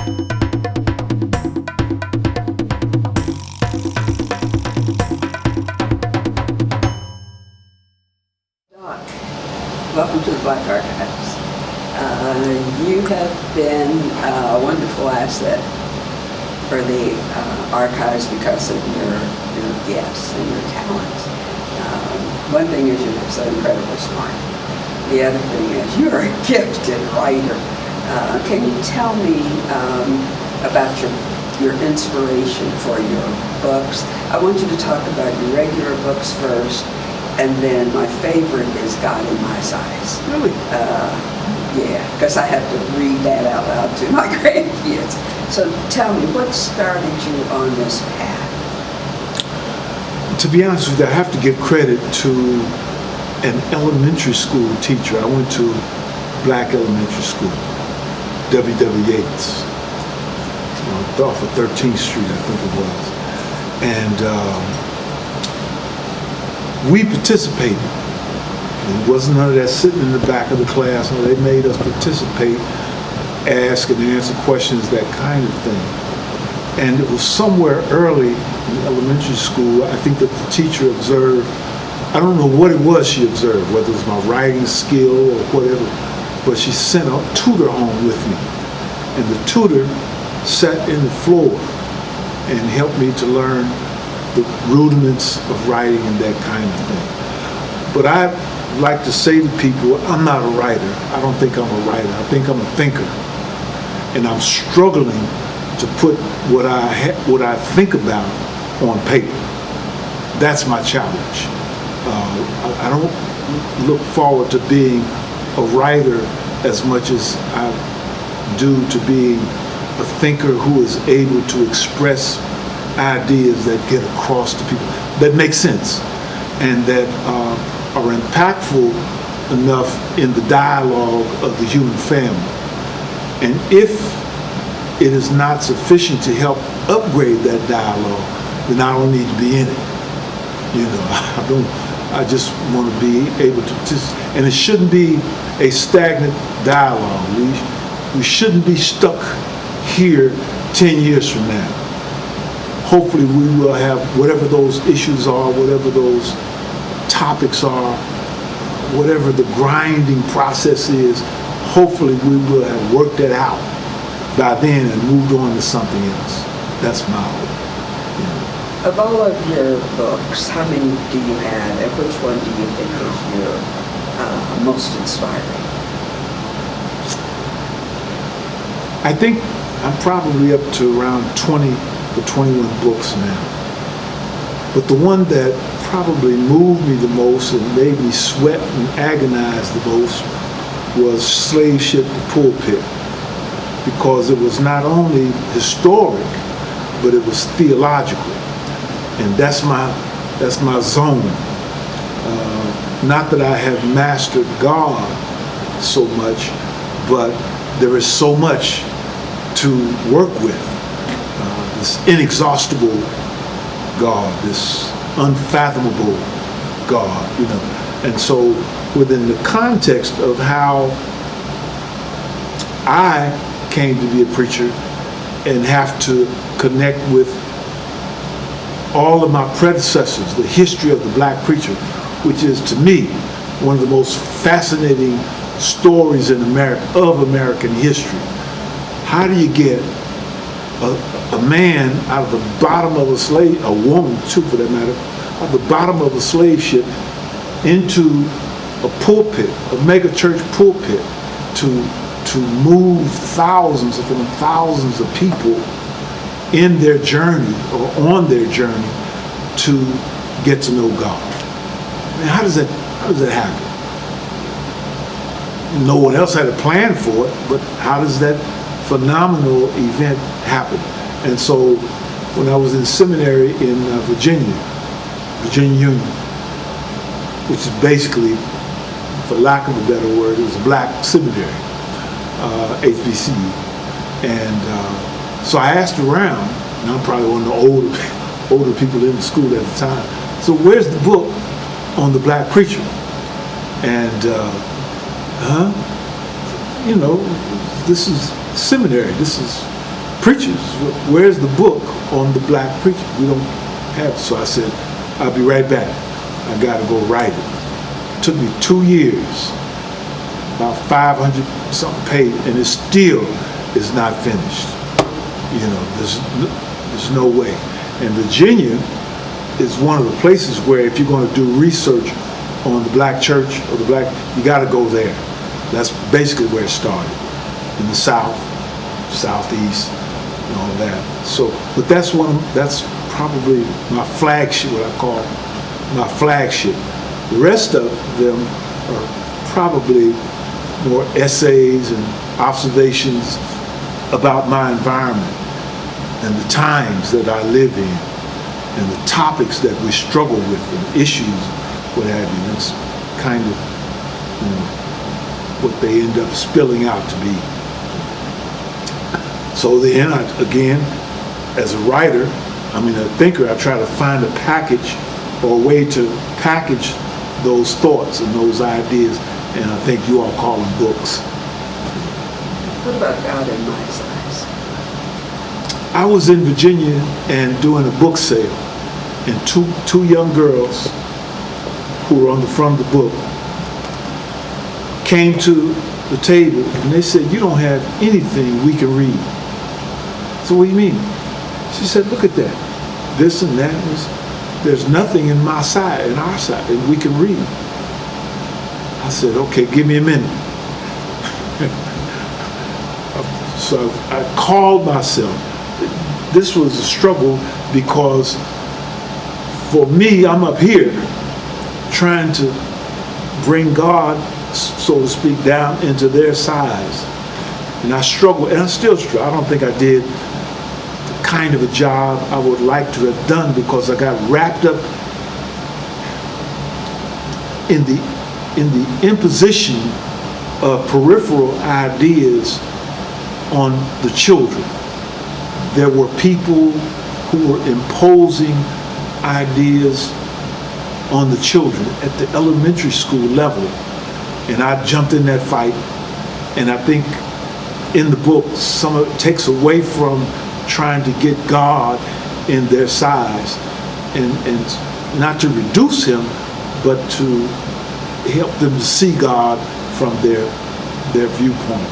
Welcome to the Black Archives. You have been a wonderful asset for the archives because of your gifts and your talents. One thing is you're so incredibly smart. The other thing is you're a gifted writer. Can you tell me about your inspiration for your books? I want you to talk about your regular books first, and then my favorite is God in My Size. Really? Yeah, because I have to read that out loud to my grandkids. So tell me, what started you on this path? To be honest with you, I have to give credit to an elementary school teacher. I went to black elementary school, W.W. Yates, off of 13th Street, I think it was. And we participated. It wasn't none of that sitting in the back of the class. No, they made us participate, ask and answer questions, that kind of thing. And it was somewhere early in elementary school, I think that the teacher observed, I don't know what it was she observed, whether it was my writing skill or whatever, but she sent a tutor home with me. And the tutor sat in the floor and helped me to learn the rudiments of writing and that kind of thing. But I like to say to people, I'm not a writer. I don't think I'm a writer. I think I'm a thinker. And I'm struggling to put what I think about on paper. That's my challenge. I don't look forward to being a writer as much as I do to being a thinker who is able to express ideas that get across to people, that make sense, and that are impactful enough in the dialogue of the human family. And if it is not sufficient to help upgrade that dialogue, then I don't need to be in it. I just want to be able to participate. And it shouldn't be a stagnant dialogue. We shouldn't be stuck here 10 years from now. Hopefully we will have whatever those issues are, whatever those topics are, whatever the grinding process is, hopefully we will have worked that out by then and moved on to something else. That's my hope. Of all of your books, how many do you have, and which one do you think is your most inspiring? I think I'm probably up to around 20 or 21 books now. But the one that probably moved me the most and made me sweat and agonize the most was Slave Ship to Pulpit, because it was not only historic, but it was theological. And that's my zone. Not that I have mastered God so much, but there is so much to work with. This inexhaustible God, this unfathomable God, And so within the context of how I came to be a preacher and have to connect with all of my predecessors, the history of the black preacher, which is to me one of the most fascinating stories in American history. How do you get a man out of the bottom of a woman too for that matter, out of the bottom of a slave ship into a pulpit, a mega church pulpit, to move thousands upon thousands of people in their journey or on their journey to get to know God? I mean, how does that happen? No one else had a plan for it, but how does that phenomenal event happen? And so when I was in seminary in Virginia Union, which is basically, for lack of a better word, it was a black seminary, HBCU. And so I asked around, and I'm probably one of the older people in the school at the time, so where's the book on the black preacher? And, this is seminary, this is preachers, where's the book on the black preacher? We don't have it. So I said, I'll be right back. I got to go write it. Took me 2 years, about 500 something pages, and it still is not finished. You know, there's no way. And Virginia is one of the places where if you're going to do research on the black church or the black, you got to go there. That's basically where it started, in the South, Southeast, and all that. So, but that's probably my flagship, what I call my flagship. The rest of them are probably more essays and observations about my environment and the times that I live in and the topics that we struggle with and issues, what have you. That's kind of, you know, what they end up spilling out to be. So then, again, as a writer, a thinker, I try to find a package or a way to package those thoughts and those ideas, and I think you all call them books. What about God in My Eyes? I was in Virginia and doing a book sale, and two young girls who were on the front of the book came to the table and they said, "You don't have anything we can read." So what do you mean? She said, "Look at that. This and that. There's nothing in our side, and we can read." I said, "Okay, give me a minute." So I called myself. This was a struggle because for me, I'm up here trying to bring God, so to speak, down into their size. And I struggled, and I still struggle. I don't think I did the kind of a job I would like to have done because I got wrapped up in the imposition of peripheral ideas on the children. There were people who were imposing ideas on the children at the elementary school level, and I jumped in that fight. And I think in the book, some of it takes away from trying to get God in their size, and not to reduce him, but to help them to see God from their viewpoint.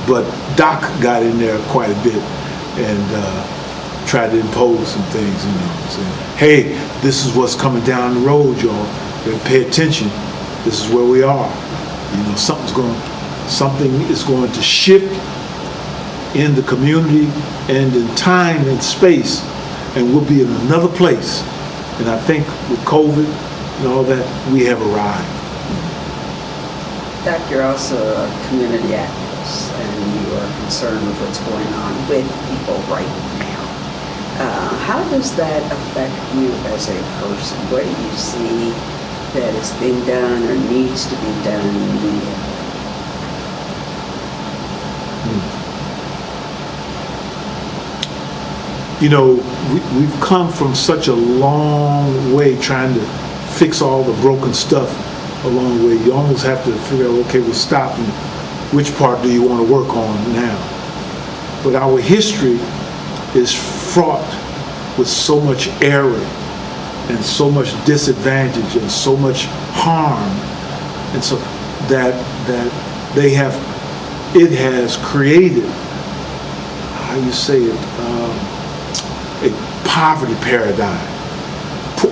But Doc got in there quite a bit and tried to impose some things, you know, saying, "Hey, this is what's coming down the road, y'all. Pay attention. This is where we are. You know, something is going to shift in the community and in time and space, and we'll be in another place." And I think with COVID and all that, we have arrived. Doc, you're also a community activist, and you are concerned with what's going on with people right now. How does that affect you as a person? What do you see that is being done or needs to be done immediately? You know, we've come from such a long way trying to fix all the broken stuff along the way. You almost have to figure out, okay, we're stopping. Which part do you want to work on now? But our history is fraught with so much error and so much disadvantage and so much harm, and so that it has created, how you say it, a poverty paradigm,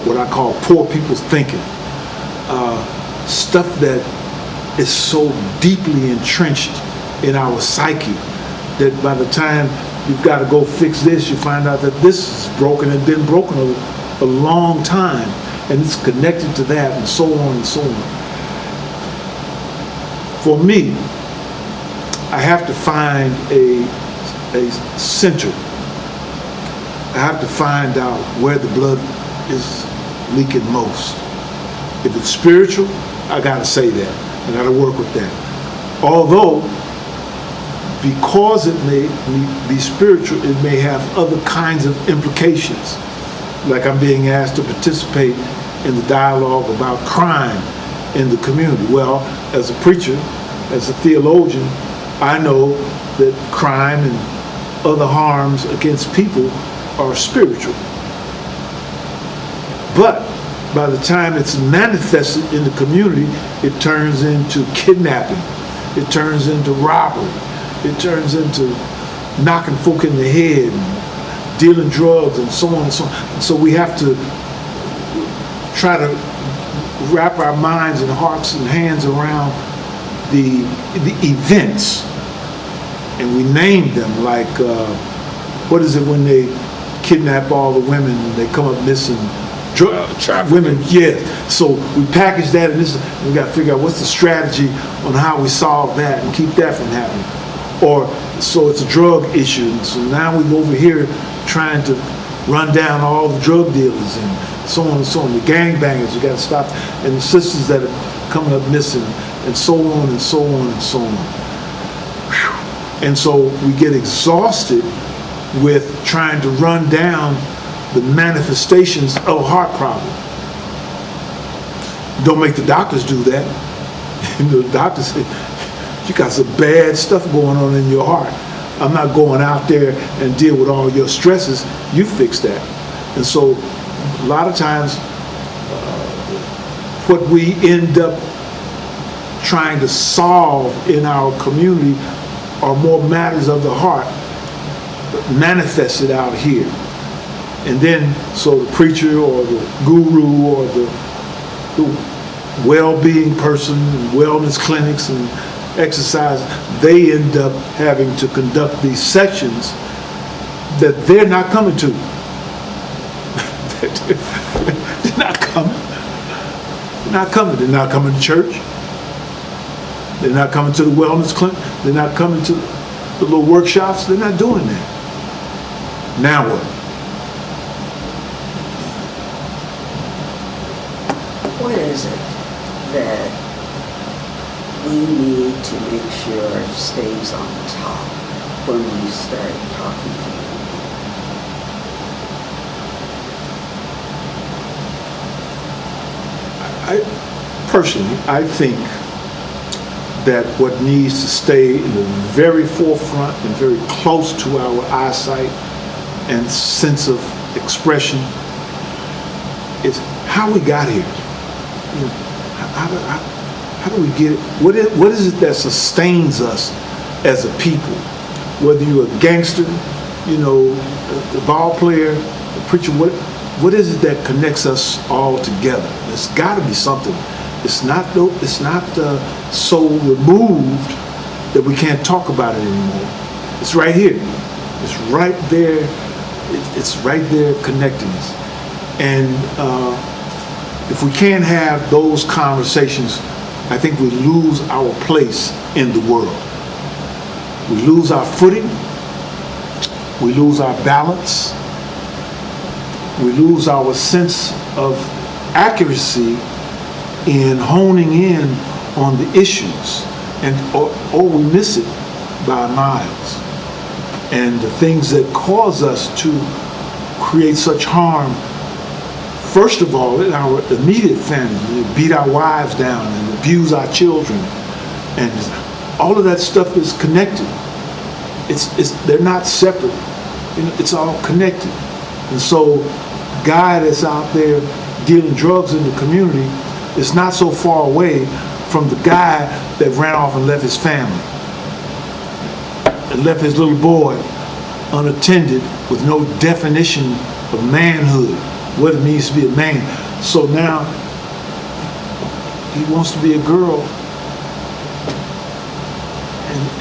what I call poor people's thinking, stuff that is so deeply entrenched in our psyche that by the time you've got to go fix this, you find out that this is broken and been broken a long time, and it's connected to that, and so on and so on. For me, I have to find a center. I have to find out where the blood is leaking most. If it's spiritual, I got to say that. I got to work with that. Although, because it may be spiritual, it may have other kinds of implications. Like I'm being asked to participate in the dialogue about crime in the community. Well, as a preacher, as a theologian, I know that crime and other harms against people are spiritual. But by the time it's manifested in the community, it turns into kidnapping, it turns into robbery, it turns into knocking folk in the head, and dealing drugs, and so on and so on. And so we have to try to wrap our minds and hearts and hands around the events, and we name them, like what is it when they kidnap all the women and they come up missing? Women, yeah. So we package that, and we got to figure out what's the strategy on how we solve that and keep that from happening. Or so it's a drug issue, and so now we go over here trying to run down all the drug dealers and so on and so on. The gangbangers, we got to stop, and the sisters that are coming up missing, and so on and so on and so on. Whew. And so we get exhausted with trying to run down the manifestations of a heart problem. Don't make the doctors do that. The doctors say, you got some bad stuff going on in your heart. I'm not going out there and deal with all your stresses. You fix that. And so a lot of times what we end up trying to solve in our community are more matters of the heart manifested out here. And then, so the preacher or the guru or the well-being person and wellness clinics and exercise, they end up having to conduct these sections that they're not coming to. They're not coming. They're not coming. They're not coming to church. They're not coming to the wellness clinic. They're not coming to the little workshops. They're not doing that. Now what? What is it that we need to make sure stays on top when we start talking to people? I think that what needs to stay in the very forefront and very close to our eyesight and sense of expression is how we got here. You know, how do we get it? What is it that sustains us as a people? Whether you're a gangster, you know, the ball player, the preacher, what is it that connects us all together? There's got to be something. It's not so removed that we can't talk about it anymore. It's right here. It's right there. It's right there connecting us. And if we can't have those conversations, I think we lose our place in the world. We lose our footing. We lose our balance. We lose our sense of accuracy in honing in on the issues, or we miss it by miles. And the things that cause us to create such harm, first of all, in our immediate family, we beat our wives down and abuse our children, and all of that stuff is connected. They're not separate. You know, it's all connected. And so, the guy that's out there dealing drugs in the community is not so far away from the guy that ran off and left his family and left his little boy unattended with no definition of manhood, what it means to be a man. So now he wants to be a girl,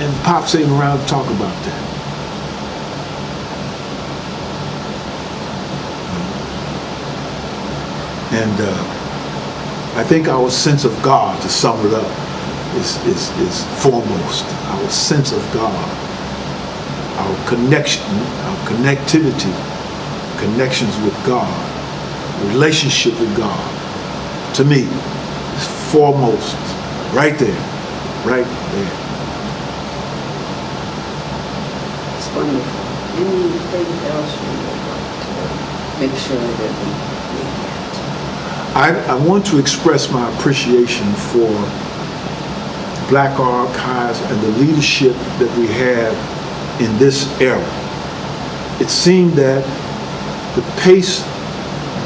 and Pops ain't around to talk about that. And I think our sense of God, to sum it up, is foremost. Our sense of God, our connection, our connectivity, connections with God, relationship with God, to me, is foremost. Right there. Right there. It's wonderful. Anything else you would like to make sure that we get? I want to express my appreciation for Black Archives and the leadership that we have in this era. it seemed that the pace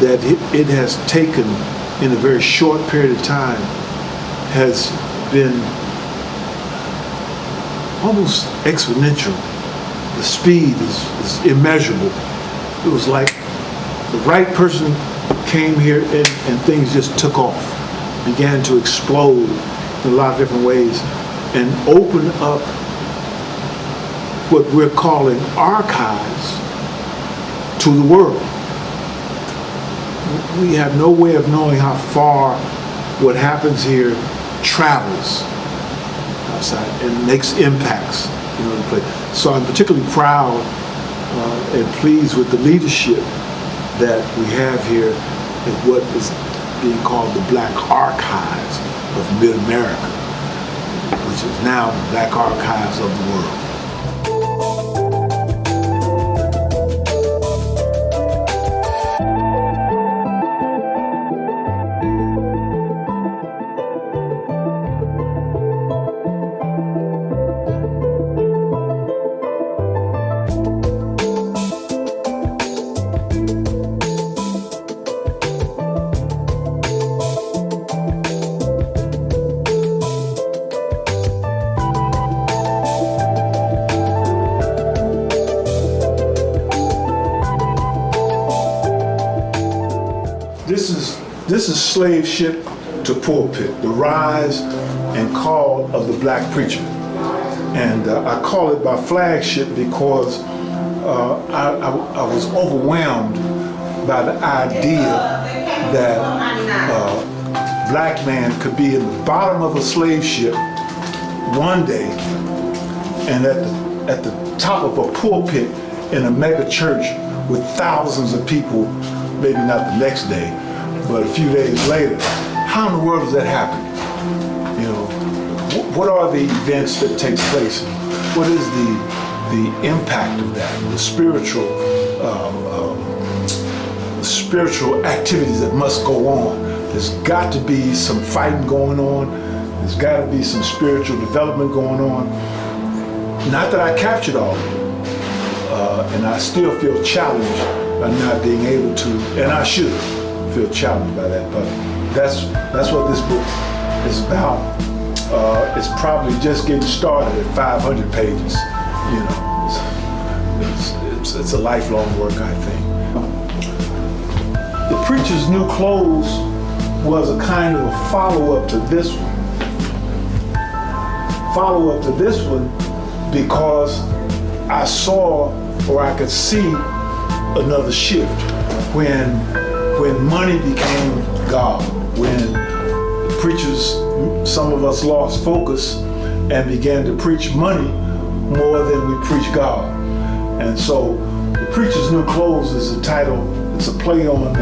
that it has taken in a very short period of time has been almost exponential. The speed is immeasurable. It was like the right person came here and things just took off, began to explode in a lot of different ways, and opened up what we're calling archives to the world. We have no way of knowing how far what happens here travels outside and makes impacts, in the place. So I'm particularly proud and pleased with the leadership that we have here in what is being called the Black Archives of Mid-America, which is now the Black Archives of the world. This is Slave Ship to Pulpit, the rise and call of the black preacher. And I call it my flagship because I was overwhelmed by the idea that a black man could be in the bottom of a slave ship one day and at the top of a pulpit in a mega church with thousands of people, maybe not the next day, but a few days later. How in the world does that happen? What are the events that take place? What is the impact of that? The spiritual activities that must go on. There's got to be some fighting going on. There's got to be some spiritual development going on. Not that I captured all of it, and I still feel challenged by not being able to, and I should feel challenged by that, but that's what this book is about. It's probably just getting started at 500 pages. It's a lifelong work, I think. The Preacher's New Clothes was a kind of a follow-up to this one. Follow-up to this one because I saw, or I could see, another shift when money became God, when preachers, some of us lost focus and began to preach money more than we preach God. And so The Preacher's New Clothes is the title. It's a play on,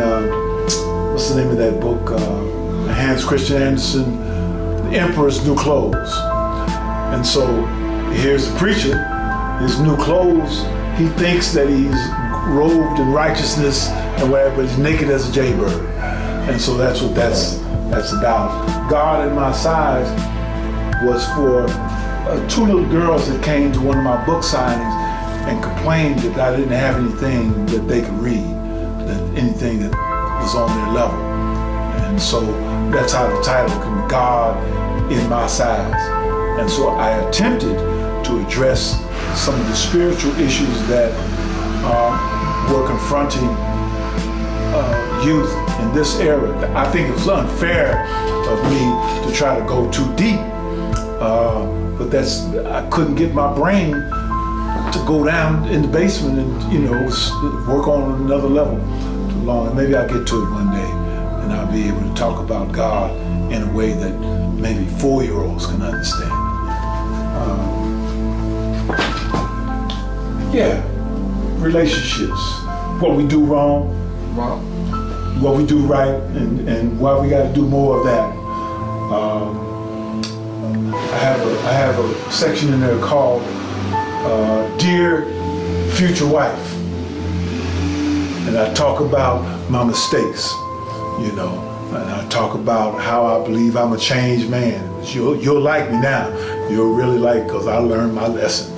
what's the name of that book? Hans Christian Andersen, The Emperor's New Clothes. And so here's the preacher, his new clothes. He thinks that he's robed in righteousness and whatever, but he's naked as a jaybird. And so that's what that's about. God in My Size was for two little girls that came to one of my book signings and complained that I didn't have anything that they could read, that anything that was on their level. And so that's how the title came, God in My Size. And so I attempted to address some of the spiritual issues that were confronting youth in this era. I think it was unfair of me to try to go too deep, but I couldn't get my brain to go down in the basement and work on another level too long. And maybe I'll get to it one day, and I'll be able to talk about God in a way that maybe 4-year-olds can understand. Relationships, what we do wrong, what we do right, and why we got to do more of that. I have a section in there called Dear Future Wife, and I talk about my mistakes, and I talk about how I believe I'm a changed man. You'll like me now. You'll really like, because I learned my lesson.